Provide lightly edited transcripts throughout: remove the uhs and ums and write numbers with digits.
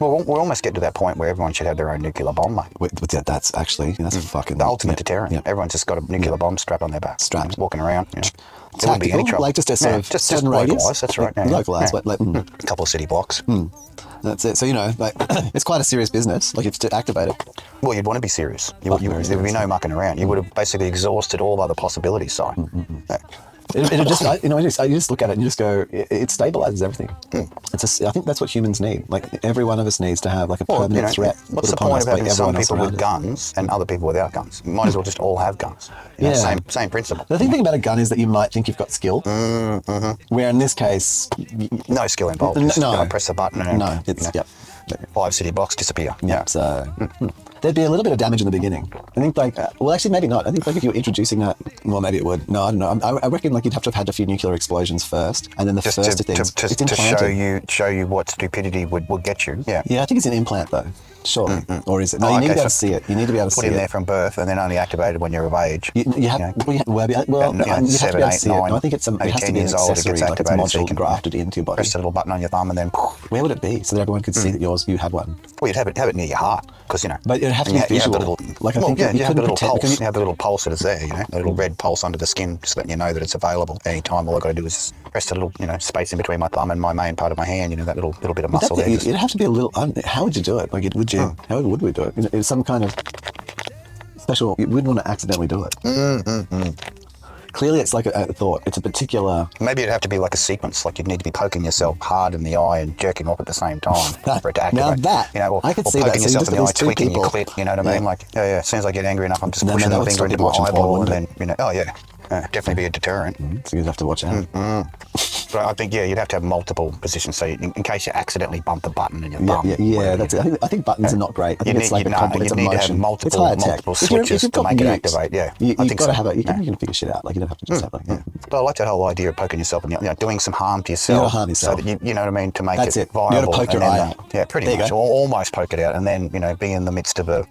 Well, we'll almost get to that point where everyone should have their own nuclear bomb, mate. That's fucking... The ultimate deterrent. Yeah. Everyone's just got a nuclear bomb strapped on their back. Strapped. Walking around. There wouldn't be any trouble. Like just a sort of just certain radius. localised, that's right. Localised. A couple of city blocks. That's it. So, like, it's quite a serious business, like, if to activate it. Well, you'd want to be serious. There would be no mucking around. You would have basically exhausted all other possibilities, Si. It just, you just look at it and you just go, it stabilizes everything. I think that's what humans need. Like, every one of us needs to have like a permanent threat. What's the point of having some people with guns and other people without guns? You might as well just all have guns. Same principle. The thing about a gun is that you might think you've got skill, where in this case, no skill involved. Just press the button and 5 city blocks disappear. So there'd be a little bit of damage in the beginning. I think actually maybe not. I think like if you're introducing that, well, maybe it would. No, I don't know. I reckon like you'd have to have had a few nuclear explosions first, and then to show you what stupidity would get you. Yeah, I think it's an implant though. Surely, or is it? No, you need to be able to see it. You need to be able to put see it in there from birth, and then only activated when you're of age. You have to be able to see it. No, I think it has to be an accessory, like it's module grafted into your body. Press a little button on your thumb, and then where would it be so that everyone could see that you had one? Well, you'd have it near your heart, because But it'd have to be visual. You have the little pulse. You have the little pulse that is there. The little red pulse under the skin, just letting you know that it's available any time. All I got to do is press the little space in between my thumb and my main part of my hand. That little bit of muscle there. It'd have to be a little. How would you do it? Like, would you? How would we do it? It's some kind of special. You wouldn't want to accidentally do it. Clearly, it's like a thought. It's a particular... Maybe it'd have to be like a sequence. Like you'd need to be poking yourself hard in the eye and jerking off at the same time for it to activate. Now that, I could see that. Poking yourself in the eye, tweaking your clit, you know what I mean? Like, as soon as I get angry enough, I'm just pushing the finger into my eyeball and then, definitely be a deterrent. So you'd have to watch out. But I think, you'd have to have multiple positions. So in case you accidentally bump the button in your thumb. That's it. I think buttons are not great. I think it's like a complex of motion. You need to have multiple switches to make it activate. You've got to have it. You can figure shit out. Like, you don't have to just have it. But I like that whole idea of poking yourself and doing some harm to yourself. So that you know what I mean, to make it viable. You got to poke your eye out. Yeah, pretty much. Almost poke it out, and then be in the midst of a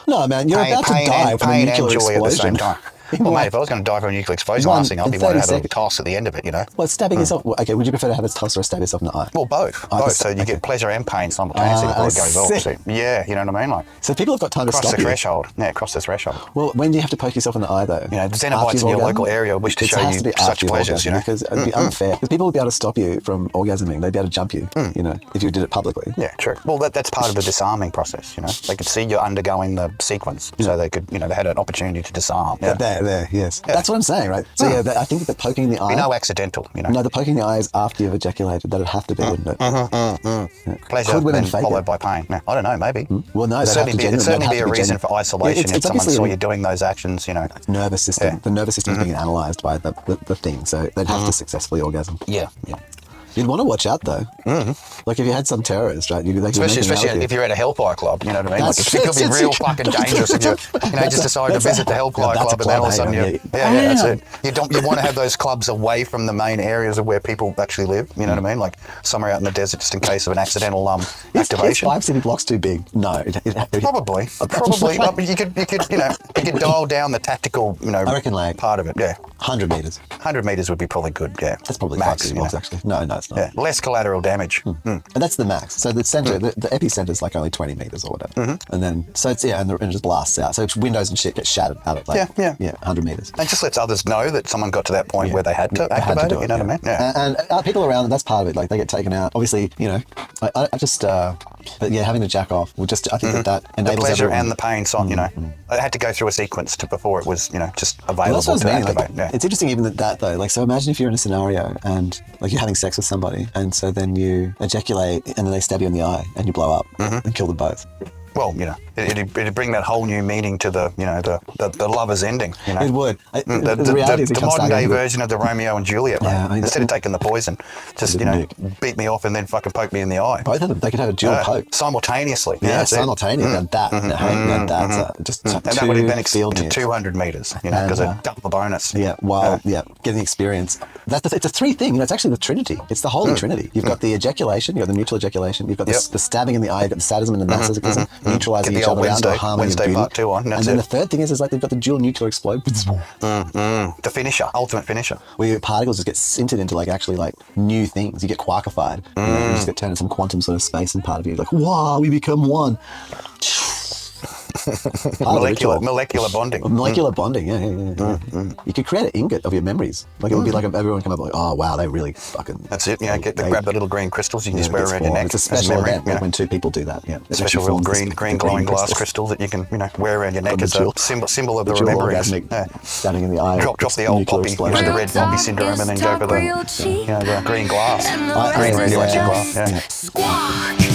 No, man, you're about to die from a nuclear explosion at the same time. Well, mate, if I was going to die from a nuclear explosion, last thing I'd be wanting to have a toss at the end of it, Well, stabbing yourself... Okay, would you prefer to have a toss or stab yourself in the eye? Well, both. So you get pleasure and pain simultaneously before it goes off. So, you know what I mean? So people have got time to stop you. Cross the threshold. Well, when do you have to poke yourself in the eye, though? The Xenobites in your local area wish to show you such pleasures, Because it'd be unfair. Because people would be able to stop you from orgasming. They'd be able to jump you, if you did it publicly. Yeah, true. Well, that's part of the disarming process, They could see you're undergoing the sequence, so they could, they had an opportunity to disarm. There, yes. That's what I'm saying, right? So I think the poking in the eye... no accidental, No, the poking in the eye is after you've ejaculated. That'd have to be, wouldn't it? Pleasure then followed by pain. I don't know, maybe. Well, no, it'd certainly be a reason for isolation if someone saw you doing those actions, Nervous system. The nervous system is being analysed by the thing, so they'd have to successfully orgasm. Yeah. You'd want to watch out, though. Like if you had some terrorist, right? Especially if you're at a Hellfire Club, you know what I mean? Like it could be real fucking dangerous if you just decide to visit the Hellfire Club and then all of a sudden that's it. You want to have those clubs away from the main areas of where people actually live, you know what I mean? Like somewhere out in the desert just in case of an accidental activation. Is 5 city blocks too big? No. Probably. But you could dial down the tactical, I reckon part of it, 100 metres. 100 metres would be probably good, That's probably max, 5 city blocks, actually. No, it's not. Yeah, less collateral damage. And that's the max. So the center, the epicenter is like only 20 meters or whatever. And then, so it's, and it just blasts out. So windows and shit get shattered out of like, 100 meters. And just lets others know that someone got to that point where they had to activate it, you know what I mean? Yeah. And people around, that's part of it. Like they get taken out. Obviously, I just, but having to jack off will just, I think that enables the pleasure everyone. And the pain, I had to go through a sequence before it was, just available to activate. It's interesting even that though. Like, so imagine if you're in a scenario and like you're having sex with somebody and so then you ejaculate and then they stab you in the eye and you blow up and kill them both. Well, it'd bring that whole new meaning to the lover's ending. It would. The modern day version of the Romeo and Juliet. Instead of taking the poison, just beat me off and then fucking poke me in the eye. Both of them, they could have a dual poke simultaneously. Simultaneously. And that would have been to 200 meters. Because a double bonus. Getting the experience. It's a three thing. It's actually the Trinity. It's the Holy Trinity. You've got the ejaculation. You've got the mutual ejaculation. You've got the stabbing in the eye. You've got the sadism and the masochism. neutralising Get each the old other down to a harmony Wednesday of beauty. part 2 on. And That's then it. the third thing is like they've got the dual nuclear explosion. The finisher, ultimate finisher. Where particles just get sintered into like actually like new things. You get quarkified. You know, you just get turned into some quantum sort of space and part of you. Like, wow, we become one. Molecular bonding. Molecular bonding, yeah. You could create an ingot of your memories. Like it would be like everyone come up like, oh wow, they really fucking. That's it. Yeah, grab the little green crystals you can just wear around your neck. It's a special event when two people do that. Yeah, special little green glowing glass crystal that you can wear around your neck as a symbol of the remembrance. Standing in the eye. Drop the old poppy, the red poppy syndrome, and then go for the green glass, green radioactive glass. Yeah.